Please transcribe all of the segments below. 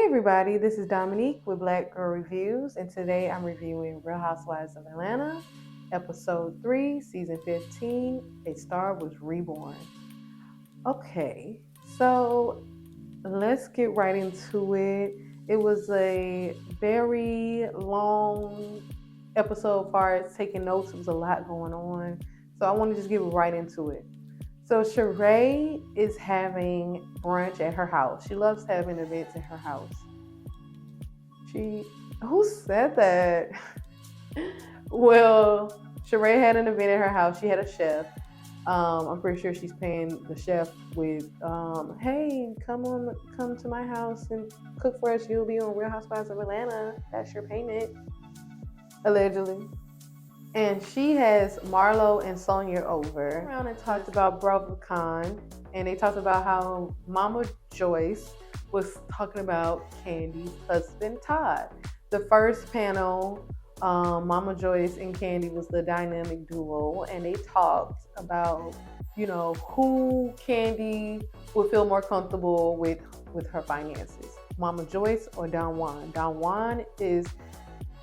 everybody, this is Dominique with Black Girl Reviews, and today I'm reviewing Real Housewives of Atlanta, Episode 3, Season 15, A Star Was Reborn. Okay, so let's get right into it. It was a very long episode as far as taking notes. It was a lot going on, so I want to just get right into it. So Sheree is having brunch at her house. She loves having events at her house. Who said that? Well, Sheree had an event at her house. She had a chef. I'm pretty sure she's paying the chef with, hey, come to my house and cook for us. You'll be on Real Housewives of Atlanta. That's your payment, allegedly. And she has Marlo and Sonia over. Around and talked about BravoCon, and they talked about how Momma Joyce was talking about Kandi's husband, Todd. The first panel, Momma Joyce and Kandi was the dynamic duo, and they talked about, who Kandi would feel more comfortable with her finances, Momma Joyce or Don Juan. Don Juan is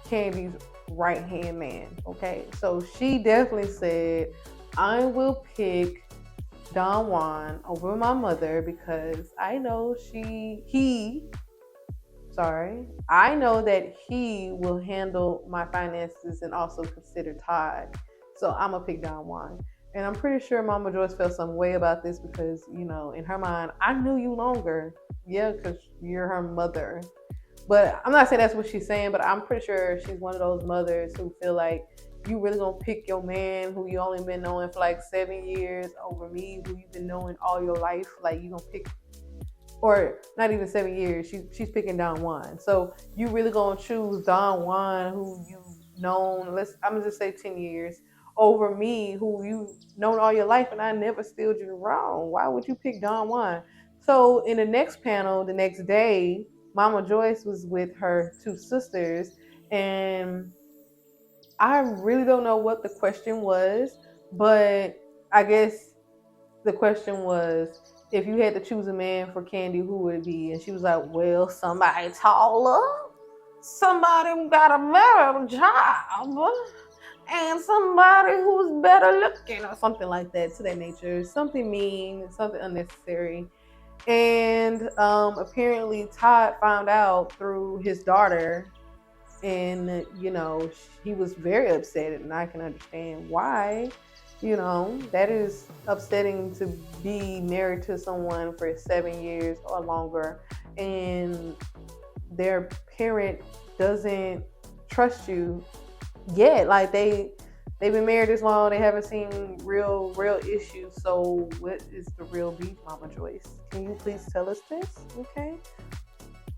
Kandi's right-hand man, okay? So she definitely said, I will pick Don Juan over my mother because I know I know that he will handle my finances and also consider Todd. So I'm gonna pick Don Juan. And I'm pretty sure Momma Joyce felt some way about this because, in her mind, I knew you longer. Yeah, because you're her mother. But I'm not saying that's what she's saying, but I'm pretty sure she's one of those mothers who feel like you really gonna pick your man who you only been knowing for like 7 years over me, who you've been knowing all your life. Like you gonna pick, or not even 7 years. She's picking Don Juan. So you really gonna choose Don Juan, who you've known? I'm gonna just say 10 years over me, who you've known all your life, and I never steered you wrong. Why would you pick Don Juan? So in the next panel, the next day, Momma Joyce was with her two sisters, and I really don't know what the question was, but I guess the question was, if you had to choose a man for Kandi, who would it be? And she was like, well, somebody taller, somebody who got a better job, and somebody who's better looking, or something like that, to that nature. Something mean, something unnecessary. And apparently Todd found out through his daughter, and he was very upset, and I can understand why. That is upsetting, to be married to someone for 7 years or longer and their parent doesn't trust you yet. Like they've been married this long, they haven't seen real issues. So what is the real beef, Momma Joyce? Can you please tell us this? Okay.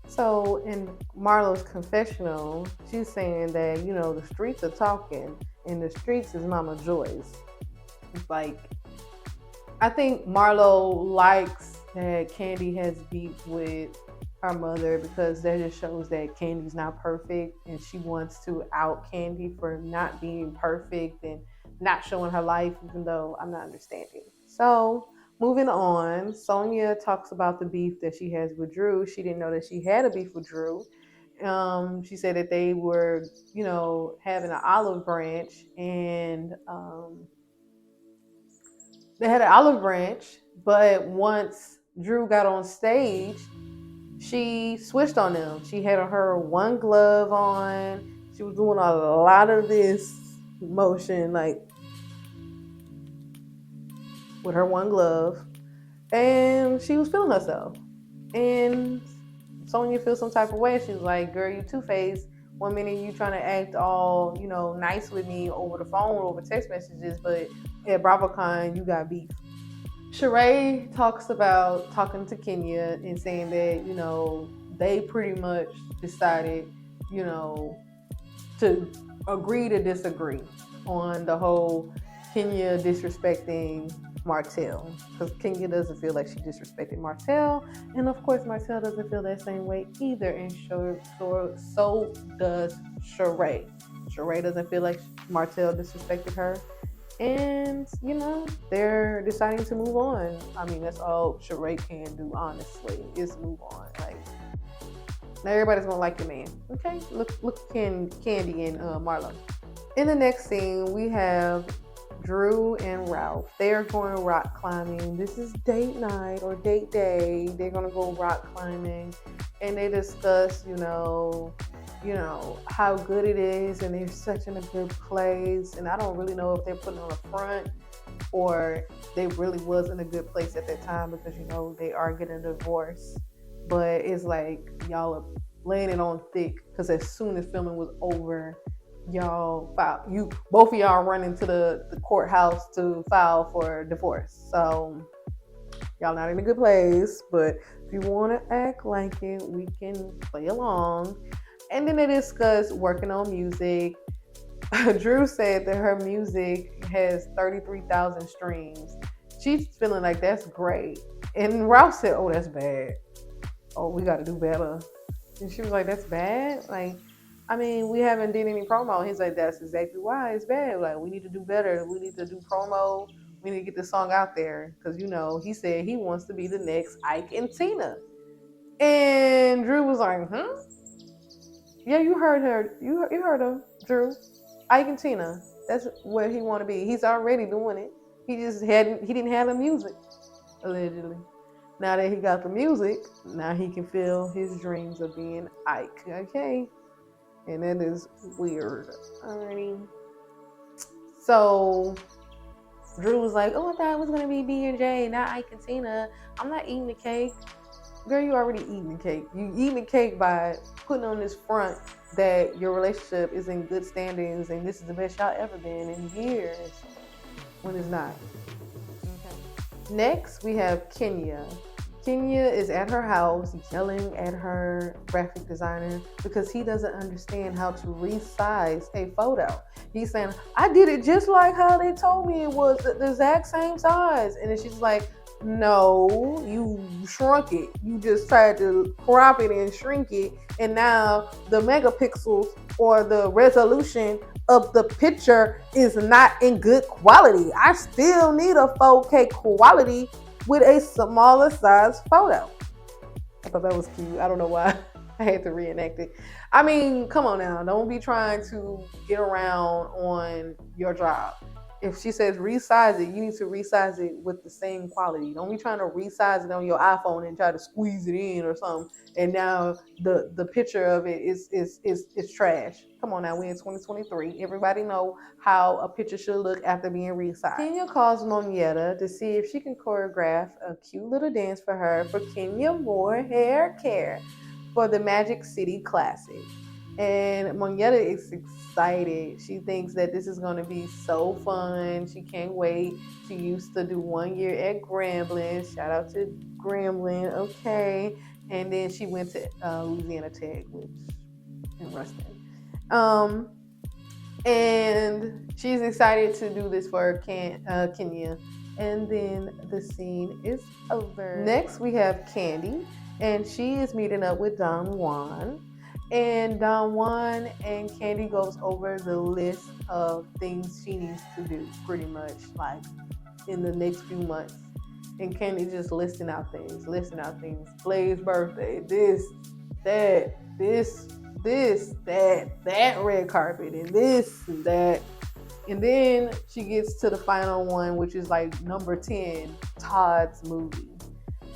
So in Marlo's confessional, she's saying that, the streets are talking, and the streets is Momma Joyce. It's like, I think Marlo likes that Kandi has beef with her mother because that just shows that Kandi's not perfect, and she wants to out Kandi for not being perfect and not showing her life, even though I'm not understanding. So moving on, Sonia talks about the beef that she has with Drew. She didn't know that she had a beef with Drew. She said that they were, having an olive branch, and they had an olive branch, but once Drew got on stage, she switched on them. She had her one glove on. She was doing a lot of this motion, like with her one glove, and she was feeling herself. And Sonia feels some type of way. She was like, girl, you two-faced. One minute you trying to act all, nice with me over the phone, over text messages, but at BravoCon, you got beef. Sheree talks about talking to Kenya and saying that, they pretty much decided, to agree to disagree on the whole Kenya disrespecting Martell, because Kenya doesn't feel like she disrespected Martell, and of course Martell doesn't feel that same way either, and so does Sheree. Sheree doesn't feel like Martell disrespected her, and they're deciding to move on. I mean, that's all Sheree can do, honestly, is move on. Like, Now everybody's gonna like your man. Okay, look, Kandi and Marlo. In the next scene, we have Drew and Ralph. They are going rock climbing. This is date night or date day. They're gonna go rock climbing, and they discuss, how good it is, and they're such in a good place. And I don't really know if they're putting on a front or they really was in a good place at that time because they are getting a divorce. But it's like y'all are laying it on thick because as soon as filming was over, both of y'all running to the courthouse to file for divorce. So y'all not in a good place, but if you want to act like it, we can play along. And then they discuss working on music. Drew said that her music has 33,000 streams. She's feeling like that's great. And Ralph said, oh, that's bad. Oh, we got to do better. And she was like, that's bad? Like, I mean, we haven't did any promo. He's like, that's exactly why it's bad. Like, we need to do better. We need to do promo. We need to get the song out there. Because, he said he wants to be the next Ike and Tina. And Drew was like, Yeah, you heard her. You heard him, Drew. Ike and Tina. That's where he want to be. He's already doing it. He didn't have the music, allegedly. Now that he got the music, now he can feel his dreams of being Ike. Okay. And that is weird. Alrighty. So Drew was like, oh, I thought it was gonna be B and J, not Ike and Tina. I'm not eating the cake. Girl, you already eating the cake. You eating the cake by putting on this front that your relationship is in good standings and this is the best y'all ever been in years, when it's not. Okay. Next, we have Kenya. Kenya is at her house yelling at her graphic designer because he doesn't understand how to resize a photo. He's saying, I did it just like how they told me it was, the exact same size. And then she's like, no, you shrunk it. You just tried to crop it and shrink it. And now the megapixels or the resolution of the picture is not in good quality. I still need a 4K quality with a smaller size photo. I thought that was cute. I don't know why I had to reenact it. I mean, come on now. Don't be trying to get around on your job. If she says resize it, you need to resize it with the same quality. Don't be trying to resize it on your iPhone and try to squeeze it in or something. And now the picture of it is trash. Come on now, we're in 2023. Everybody know how a picture should look after being resized. Kenya calls Monietta to see if she can choreograph a cute little dance for her for Kenya Moore Hair Care for the Magic City Classic. And Monietta is excited. She thinks that this is going to be so fun. She can't wait. She used to do 1 year at Grambling. Shout out to Grambling. Okay. And then she went to Louisiana Tech, which in Ruston. And she's excited to do this for Kenya. And then the scene is over. Next, we have Kandi, and she is meeting up with Don Juan. And Don Juan and Kandi goes over the list of things she needs to do, pretty much, like in the next few months. And Kandi just listing out things. Blaze's birthday, this, that red carpet, and this and that. And then she gets to the final one, which is like number 10, Todd's movie.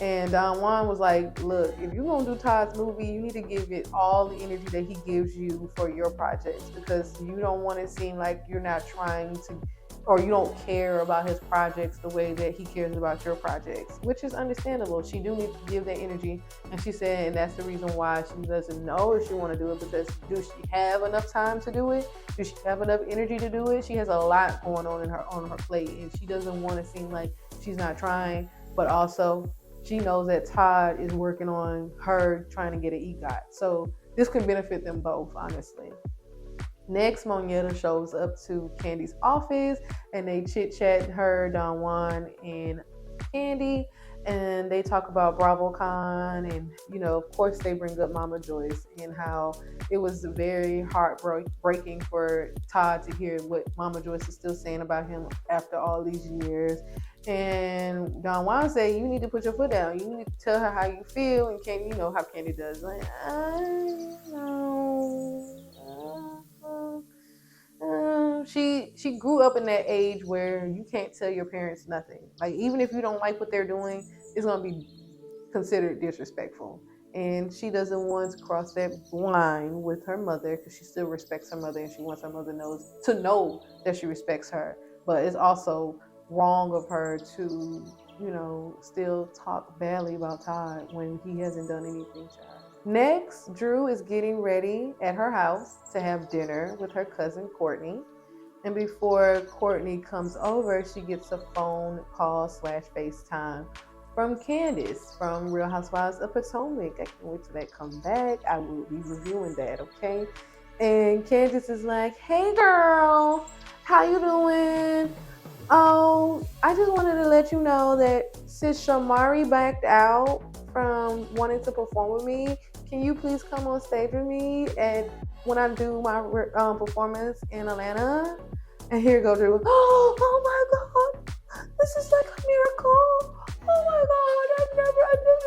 And Don Juan was like, look, if you're going to do Todd's movie, you need to give it all the energy that he gives you for your projects, because you don't want to seem like you're not trying to, or you don't care about his projects the way that he cares about your projects, which is understandable. She do need to give that energy. And she said, and that's the reason why she doesn't know if she want to do it, because do she have enough time to do it? Do she have enough energy to do it? She has a lot going on her plate, and she doesn't want to seem like she's not trying, but also she knows that Todd is working on her trying to get an EGOT. So this can benefit them both, honestly. Next, Monietta shows up to Kandi's office, and they chit-chat, her, Don Juan, and Kandi, and they talk about BravoCon, and, of course, they bring up Momma Joyce and how it was very heartbreaking for Todd to hear what Momma Joyce is still saying about him after all these years. And Don Juan said, you need to put your foot down. You need to tell her how you feel. And Kandi, you know how Kandi does. Like, I know. She grew up in that age where you can't tell your parents nothing. Like, even if you don't like what they're doing, it's gonna be considered disrespectful. And she doesn't want to cross that line with her mother because she still respects her mother and she wants her mother to know that she respects her. But it's also wrong of her to, still talk badly about Todd when he hasn't done anything to her. Next, Drew is getting ready at her house to have dinner with her cousin Courtney. And before Courtney comes over, she gets a phone call / FaceTime from Candiace from Real Housewives of Potomac. I can't wait till that comes back. I will be reviewing that, okay? And Candiace is like, hey girl, how you doing? Oh, I just wanted to let you know that since Shamari backed out from wanting to perform with me, can you please come on stage with me and when I do my performance in Atlanta? And here go Drew. Oh my God, this is like a miracle. Oh my God,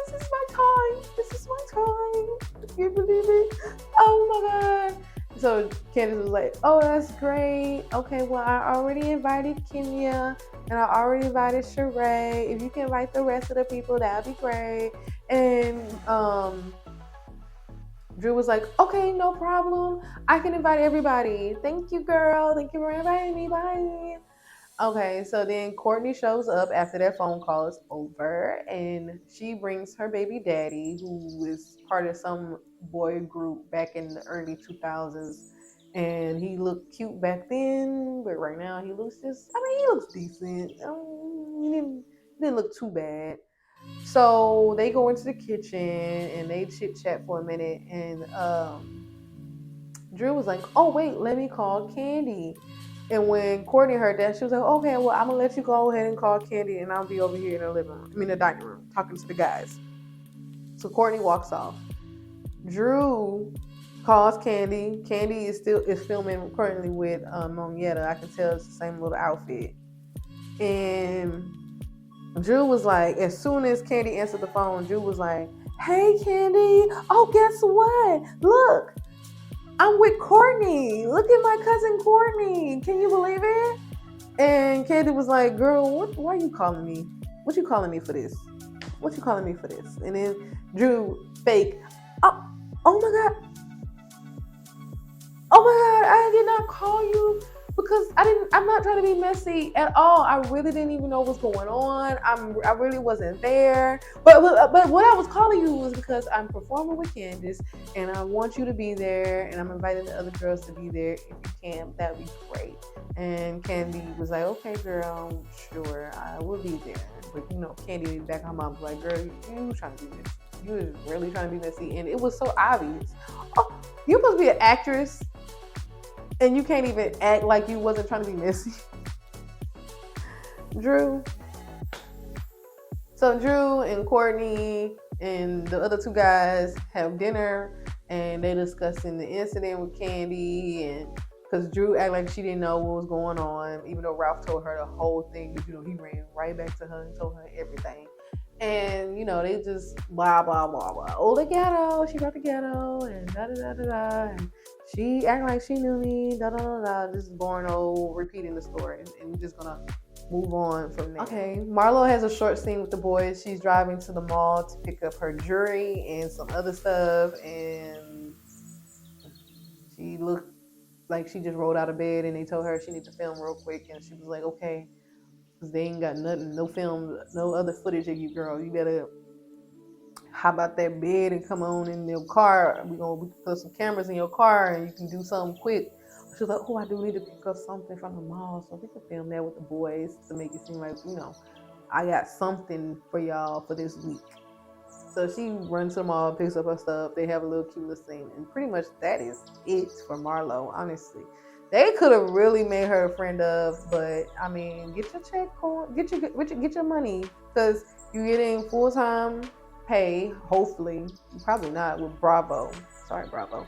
this is my time. This is my time. Can you believe it? Oh my God. So Candiace was like, oh, that's great. Okay, well, I already invited Kenya and I already invited Sheree. If you can invite the rest of the people, that'd be great. And Drew was like, okay, no problem. I can invite everybody. Thank you, girl. Thank you for inviting me. Bye. Okay, so then Courtney shows up after that phone call is over, and she brings her baby daddy, who is part of some boy group back in the early 2000s. And he looked cute back then, but right now he looks he looks decent. He didn't look too bad. So they go into the kitchen and they chit chat for a minute, and Drew was like, "Oh wait, let me call Kandi." And when Courtney heard that, she was like, "Okay, well, I'm gonna let you go ahead and call Kandi, and I'll be over here in the living room, the dining room, talking to the guys." So Courtney walks off. Drew calls Kandi. Kandi is filming currently with Monietta. I can tell it's the same little outfit. And Drew was like, as soon as Kandi answered the phone, Drew was like, "Hey, Kandi. Oh, guess what? Look, I'm with Courtney. Look at my cousin Courtney. Can you believe it?" And Kandi was like, "Girl, why are you calling me? What you calling me for this? What you calling me for this?" And then Drew fake, oh my God. Oh my God, I did not call you because I'm not trying to be messy at all. I really didn't even know what's going on. I really wasn't there. But what I was calling you was because I'm performing with Candiace and I want you to be there and I'm inviting the other girls to be there. If you can, that'd be great. And Kandi was like, okay, girl, sure, I will be there. But Kandi back her mom was like, girl, you trying to be messy. You was really trying to be messy. And it was so obvious. Oh, you're supposed to be an actress. And you can't even act like you wasn't trying to be messy. Drew. So Drew and Courtney and the other two guys have dinner and they discussing the incident with Kandi, and because Drew acted like she didn't know what was going on, even though Ralph told her the whole thing. He ran right back to her and told her everything. And they just blah blah blah blah. Oh, the ghetto, she brought the ghetto, and da da da da da. And she acting like she knew me, da da da da. Just boring old repeating the story, and we're just gonna move on from there. Okay, Marlo has a short scene with the boys. She's driving to the mall to pick up her jewelry and some other stuff, and she looked like she just rolled out of bed, and they told her she needs to film real quick, and she was like, okay. Because they ain't got nothing, no film, no other footage of you, girl. You better hop out that bed and come on in your car. We can put some cameras in your car and you can do something quick. She was like, oh, I do need to pick up something from the mall so we can film that with the boys to make it seem like, I got something for y'all for this week. So she runs to the mall, picks up her stuff. They have a little cute little scene. And pretty much that is it for Marlo, honestly. They could have really made her a friend of, but get your check on, get your money, because you're getting full-time pay. Hopefully, probably not with Bravo. Sorry, Bravo,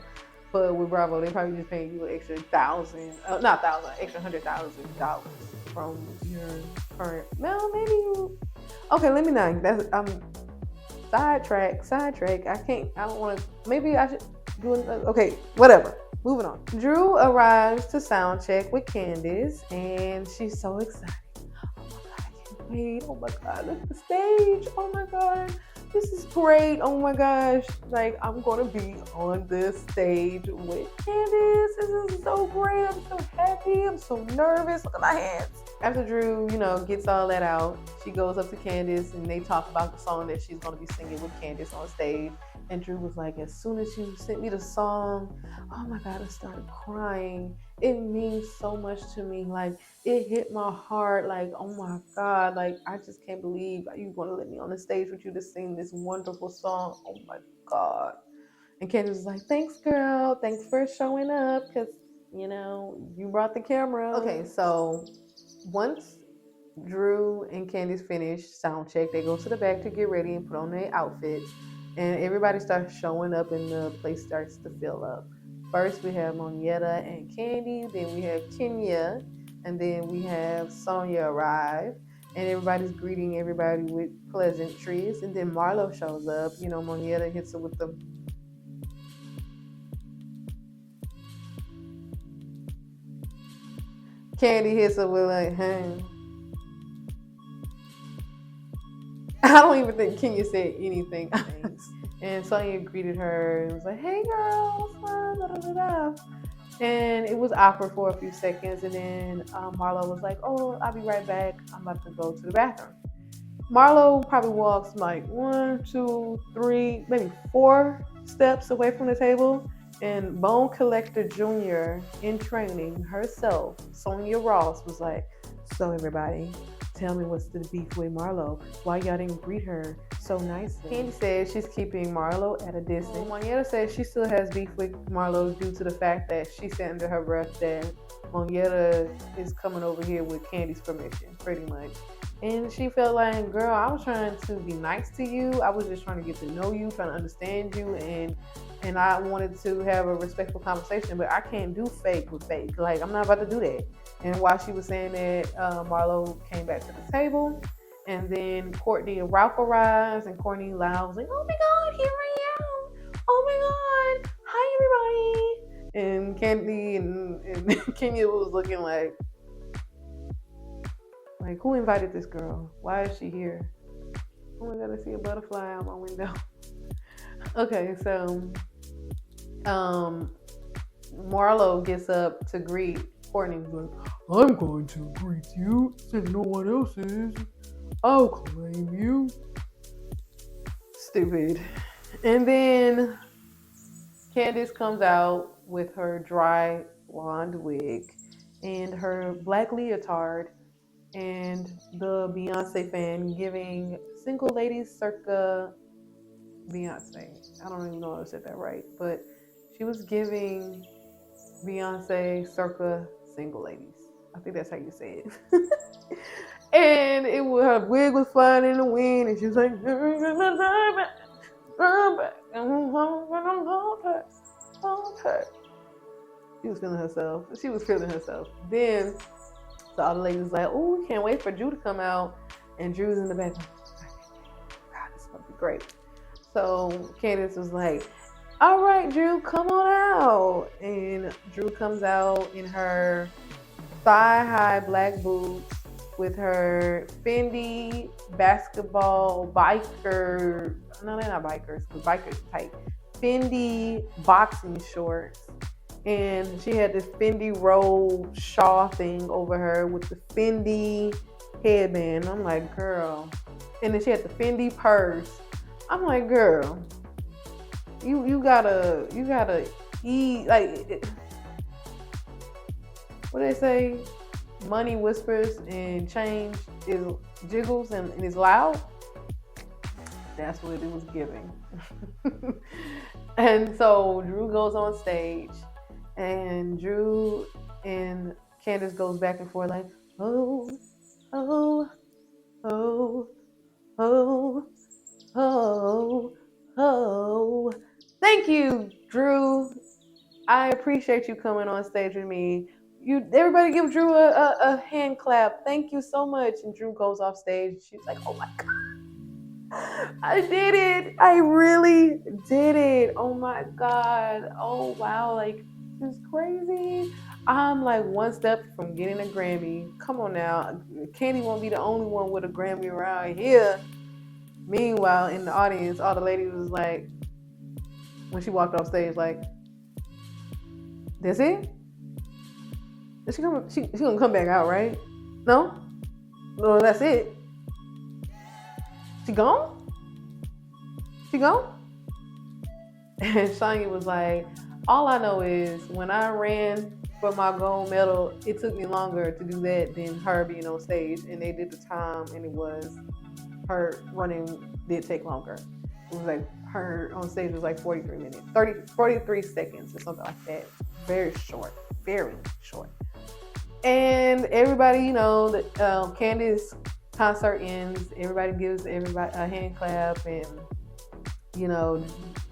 but with Bravo, they probably just paying you an extra extra $100,000. from your current. Well, maybe you. Okay, let me not. That's sidetrack. I don't want to. Maybe I should do it. Okay, whatever. Moving on. Drew arrives to sound check with Candiace, and she's so excited. Oh my god, I can't wait. Oh my god, look at the stage. Oh my god, this is great. Oh my gosh, like I'm gonna be on this stage with Candiace. This is so great. I'm so happy. I'm so nervous. Look at my hands. After Drew, gets all that out, she goes up to Candiace and they talk about the song that she's gonna be singing with Candiace on stage. And Drew was like, as soon as you sent me the song, oh my god, I started crying. It means so much to me. Like, it hit my heart. Like, oh my god, like I just can't believe you're gonna let me on the stage with you to sing this wonderful song. Oh my god. And Candiace was like, thanks, girl. Thanks for showing up, because you brought the camera. Okay, so once Drew and Candiace finish sound check, they go to the back to get ready and put on their outfits. And everybody starts showing up and the place starts to fill up. First we have Monietta and Kandi, then we have Kenya, and then we have Sonia arrive. And everybody's greeting everybody with pleasantries. And then Marlo shows up. Monietta hits her with the Kandi hits her with like, hey. I don't even think Kenya said anything. And Sonya greeted her and was like, hey girl, what's up? Da, da, da, da. And it was awkward for a few seconds. And then Marlo was like, oh, I'll be right back. I'm about to go to the bathroom. Marlo probably walks like 1, 2, 3, maybe 4 steps away from the table. And Bone Collector Jr. in training herself, Sonia Ross, was like, so everybody, tell me what's the beef with Marlo. Why y'all didn't greet her so nicely? Kandi says she's keeping Marlo at a distance. Monietta says she still has beef with Marlo due to the fact that she said under her breath that Monietta is coming over here with Candi's permission, pretty much. And she felt like, girl, I was trying to be nice to you. I was just trying to get to know you, trying to understand you, and I wanted to have a respectful conversation, but I can't do fake with fake. Like, I'm not about to do that. And while she was saying that, Marlo came back to the table, and then Courtney and Ralph arrives, and Courtney Lau was like, oh my god, here I am. Oh my god, hi everybody. And Kandi and Kenya was looking like, who invited this girl? Why is she here? Oh my god, I see a butterfly out my window. Okay, so Marlo gets up to greet Courtney. He's like, I'm going to greet you since no one else is. I'll claim you. Stupid. And then Candiace comes out with her dry blonde wig and her black leotard and the Beyonce fan giving single ladies circa Beyonce. I don't even know if I said that right, but she was giving Beyonce circa single ladies. I think that's how you say it. And her wig was flying in the wind, and she was like, she was feeling herself. Then, so all the ladies was like, oh, we can't wait for Drew to come out. And Drew's in the back. God, this is going to be great. So Candiace was like, all right, Drew, come on out. And Drew comes out in her thigh-high black boots with her Fendi basketball biker. No, they're not bikers, because bikers type. Fendi boxing shorts. And she had this Fendi roll shawl thing over her with the Fendi headband. I'm like, girl. And then she had the Fendi purse. I'm like, girl, you gotta eat, like, what do they say? Money whispers and change is jiggles and is loud. That's what it was giving. And so Drew goes on stage, and Drew and Candiace goes back and forth like, oh, oh, oh, oh, oh, oh. Thank you, Drew. I appreciate you coming on stage with me. Everybody give Drew a hand clap. Thank you so much. And Drew goes off stage. She's like, oh my God, I did it. I really did it. Oh my God. Oh wow. Like, this is crazy. I'm like one step from getting a Grammy. Come on now. Kandi won't be the only one with a Grammy around here. Meanwhile, in the audience, all the ladies was like, when she walked off stage, like, that's it? She gonna come back out, right? No? No, that's it. She gone? She gone? And Sonya was like, all I know is when I ran for my gold medal, it took me longer to do that than her being on stage. And they did the time, and it was her running did take longer. It was like her on stage was like 43 minutes, 43 seconds or something like that. Very short, very short. And everybody, the Candiace concert ends. Everybody gives everybody a hand clap, and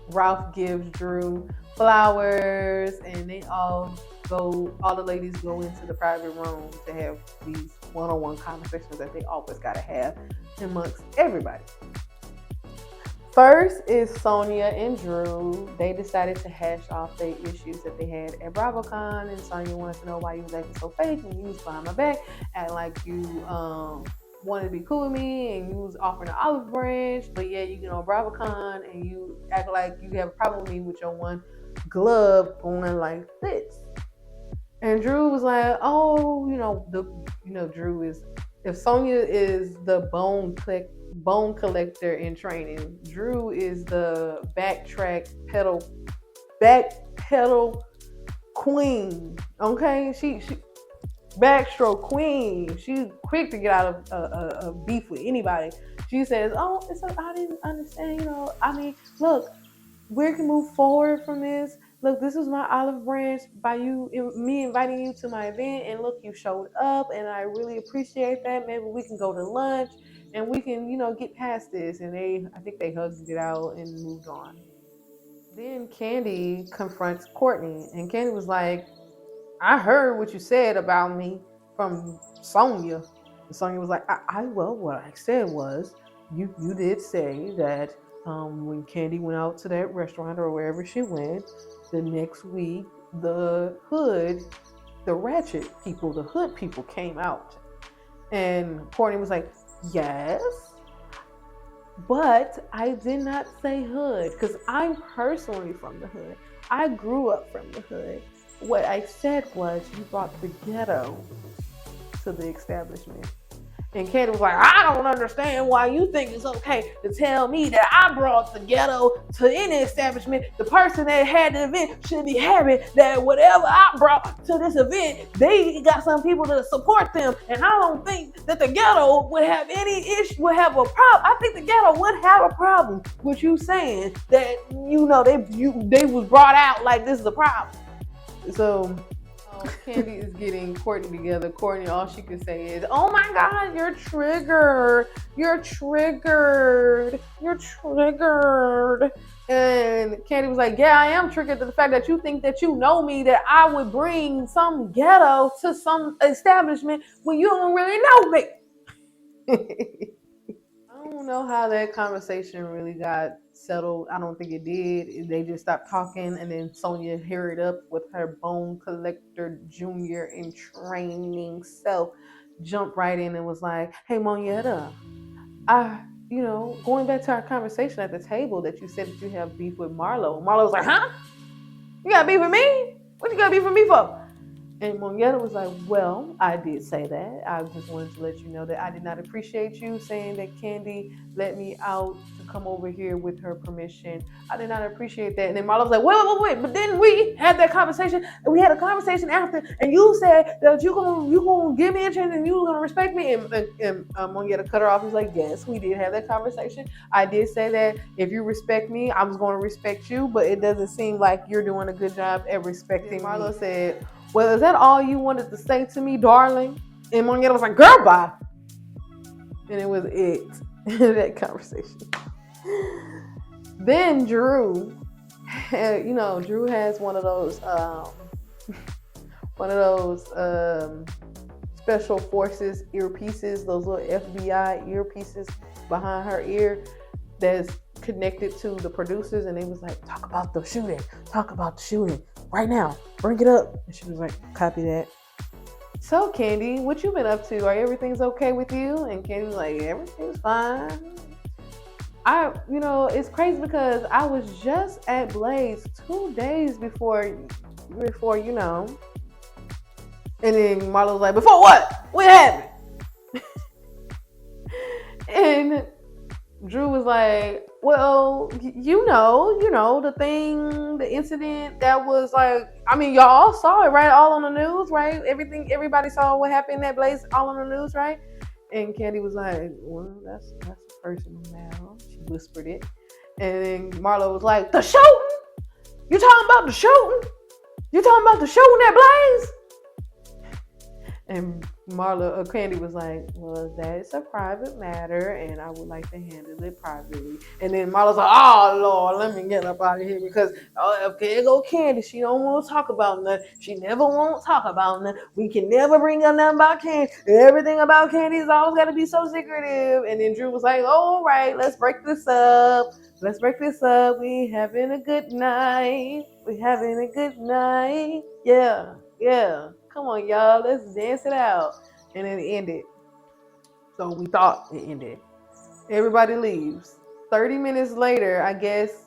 Ralph gives Drew flowers, and they all the ladies go into the private room to have these one-on-one conversations that they always gotta have amongst everybody. First is Sonya and Drew. They decided to hash off the issues that they had at BravoCon, and Sonya wanted to know why you was acting so fake and you was behind my back, acting like you wanted to be cool with me, and you was offering an olive branch, but yeah, you get on BravoCon and you act like you have a problem with me with your one glove going like this. And Drew was like, oh, Drew is, if Sonya is the bone collector in training, Drew is the back pedal queen. Okay, she backstroke queen. She's quick to get out of a beef with anybody. She says, oh, I didn't understand. Look, we can move forward from this. Look, this was my olive branch by me inviting you to my event, and look, you showed up, and I really appreciate that. Maybe we can go to lunch, and we can, get past this. And I think they hugged it out and moved on. Then Kandi confronts Courtney, and Kandi was like, I heard what you said about me from Sonya. And Sonya was like, what I said was, you did say that when Kandi went out to that restaurant or wherever she went, the next week, the hood people came out. And Courtney was like, yes, but I did not say hood, because I'm personally from the hood. I grew up from the hood. What I said was, you brought the ghetto to the establishment. And Kandi was like, I don't understand why you think it's okay to tell me that I brought the ghetto to any establishment. The person that had the event should be happy that whatever I brought to this event, they got some people to support them. And I don't think that the ghetto would have any issue, would have a problem. I think the ghetto would have a problem with you saying that, they was brought out like this is a problem. So Kandi is getting Courtney together. Courtney, all she can say is, oh my God, you're triggered. You're triggered. You're triggered. And Kandi was like, yeah, I am triggered to the fact that you think that you know me, that I would bring some ghetto to some establishment when you don't really know me. I don't know how that conversation really got settled. I don't think it did. They just stopped talking, and then Sonya hurried up with her bone collector junior in training self, jumped right in and was like, hey, Monietta, going back to our conversation at the table that you said that you have beef with Marlo. Marlo was like, huh? You got beef with me? What you got beef with me for? And Monietta was like, well, I did say that. I just wanted to let you know that I did not appreciate you saying that Kandi let me out to come over here with her permission. I did not appreciate that. And then Marlo was like, wait. But then we had that conversation, and we had a conversation after, and you said that you gonna give me a chance and you were gonna respect me. And Monietta cut her off. He's like, yes, we did have that conversation. I did say that if you respect me, I was going to respect you, but it doesn't seem like you're doing a good job at respecting me. Marlo said, well, is that all you wanted to say to me, darling? And Monietta was like, girl, bye. And it was it. That conversation. Then Drew, Drew has one of those one of those special forces earpieces, those little FBI earpieces behind her ear that's connected to the producers, and they was like, talk about the shooting right now, bring it up. And she was like, copy that. So Kandi, what you been up to? Are everything's okay with you? And Kandi was like, everything's fine. It's crazy because I was just at Blaze 2 days before, and then Marlo was like, before what? What happened? And Drew was like, well, the incident that was like, I mean, y'all all saw it, right? All on the news, right? Everybody saw what happened at Blaze, all on the news, right? And Kandi was like, well, that's a personal matter. She whispered it. And then Marlo was like, the shooting? You talking about the shooting? You talking about the shooting at Blaze? And Kandi was like, well, that's a private matter, and I would like to handle it privately. And then Marlo's like, oh, Lord, let me get up out of here because, okay, go Kandi. She don't want to talk about nothing. She never won't talk about nothing. We can never bring up nothing about Kandi. Everything about Kandi is always got to be so secretive. And then Drew was like, all right, let's break this up. We having a good night. Yeah. Come on, y'all. Let's dance it out. And then it ended. So we thought it ended. Everybody leaves. 30 minutes later, I guess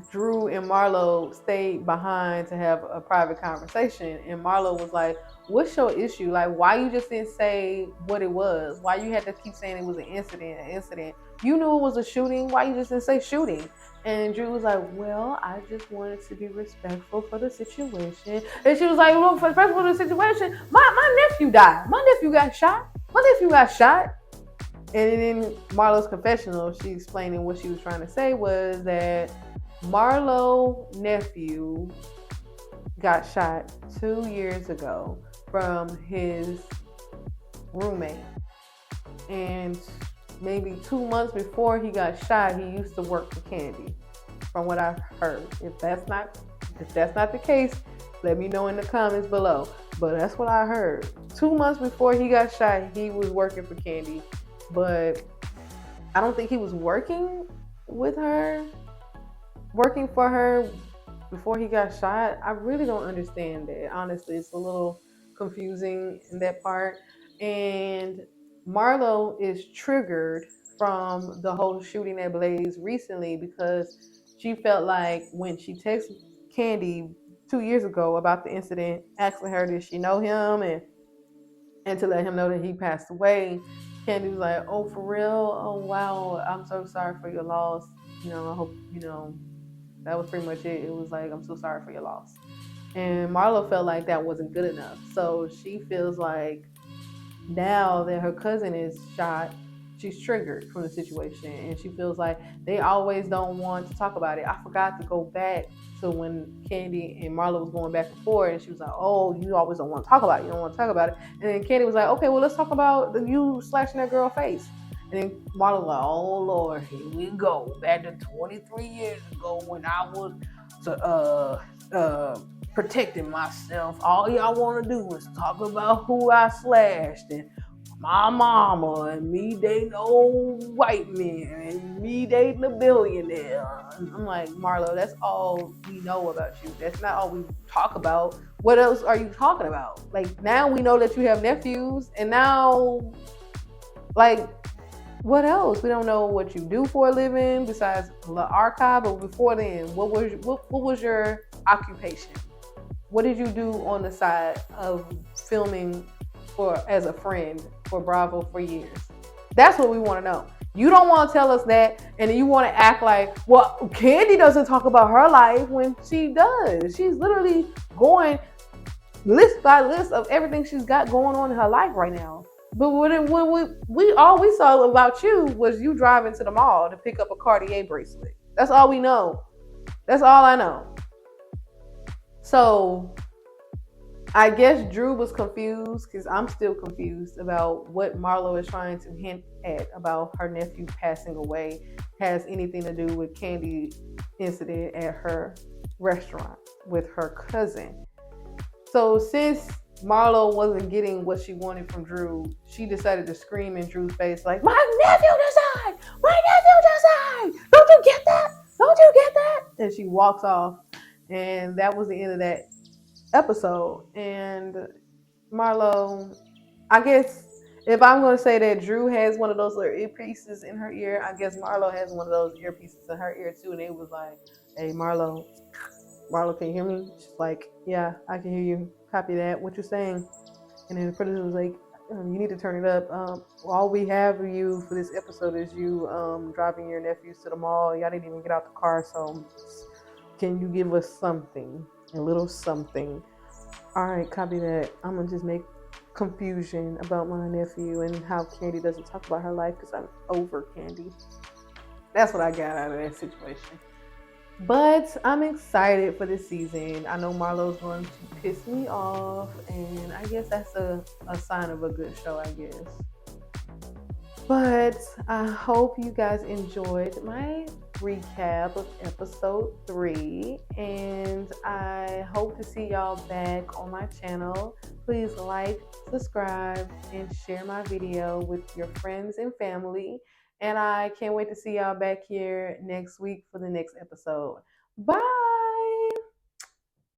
Drew and Marlo stayed behind to have a private conversation. And Marlo was like, what's your issue? Like, why you just didn't say what it was? Why you had to keep saying it was an incident? You knew it was a shooting. Why you just didn't say shooting? And Drew was like, well, I just wanted to be respectful for the situation. And she was like, well, for respectful for the situation, my nephew died. My nephew got shot. And in Marlo's confessional, she explaining what she was trying to say was that Marlo's nephew got shot 2 years ago from his roommate. And maybe 2 months before he got shot, he used to work for Kandi, from what I've heard. If that's not the case, let me know in the comments below. But that's what I heard. 2 months before he got shot, he was working for Kandi. But I don't think he was working for her before he got shot. I really don't understand that. Honestly, it's a little confusing in that part. And Marlo is triggered from the whole shooting at Blaze recently because she felt like when she texted Kandi 2 years ago about the incident, asking her did she know him and to let him know that he passed away, Kandi was like, oh, for real? Oh, wow. I'm so sorry for your loss. I hope, that was pretty much it. It was like, I'm so sorry for your loss. And Marlo felt like that wasn't good enough. So she feels like now that her cousin is shot, she's triggered from the situation. And she feels like they always don't want to talk about it. I forgot to go back to when Kandi and Marlo was going back and forth. And she was like, oh, you always don't want to talk about it. And then Kandi was like, okay, well, let's talk about you slashing that girl's face. And then Marlo was like, oh, Lord, here we go. Back to 23 years ago when I was protecting myself. All y'all want to do is talk about who I slashed and my mama and me dating old white men and me dating a billionaire. I'm like, Marlo, that's all we know about you. That's not all we talk about. What else are you talking about? Like, now we know that you have nephews, and now, like, what else? We don't know what you do for a living besides the archive. But before then, what was your occupation? What did you do on the side of filming as a friend for Bravo for years? That's what we want to know. You don't want to tell us that, and you want to act like, well, Kandi doesn't talk about her life when she does. She's literally going list by list of everything she's got going on in her life right now. But all we saw about you was you driving to the mall to pick up a Cartier bracelet. That's all we know. That's all I know. So I guess Drew was confused, because I'm still confused about what Marlo is trying to hint at about her nephew passing away has anything to do with Kandi's incident at her restaurant with her cousin. So since Marlo wasn't getting what she wanted from Drew, she decided to scream in Drew's face like, "My nephew died! My nephew died! Don't you get that? Don't you get that?" And she walks off, and that was the end of that episode. And Marlo, I guess if I'm going to say that Drew has one of those little earpieces in her ear, I guess Marlo has one of those earpieces in her ear too. And it was like, "Hey, Marlo, Marlo, can you hear me?" She's like, "Yeah, I can hear you. Copy that. What you're saying?" And then the producer was like, "You need to turn it up. All we have of you for this episode is you driving your nephews to the mall. Y'all didn't even get out the car, so can you give us something, a little something?" All right, copy that. I'm gonna just make confusion about my nephew and how Kandi doesn't talk about her life because I'm over Kandi. That's what I got out of that situation. But I'm excited for this season. I know Marlo's going to piss me off, and I guess that's a sign of a good show, I guess. But I hope you guys enjoyed my recap of episode 3, and I hope to see y'all back on my channel. Please like, subscribe, and share my video with your friends and family. And I can't wait to see y'all back here next week for the next episode. Bye.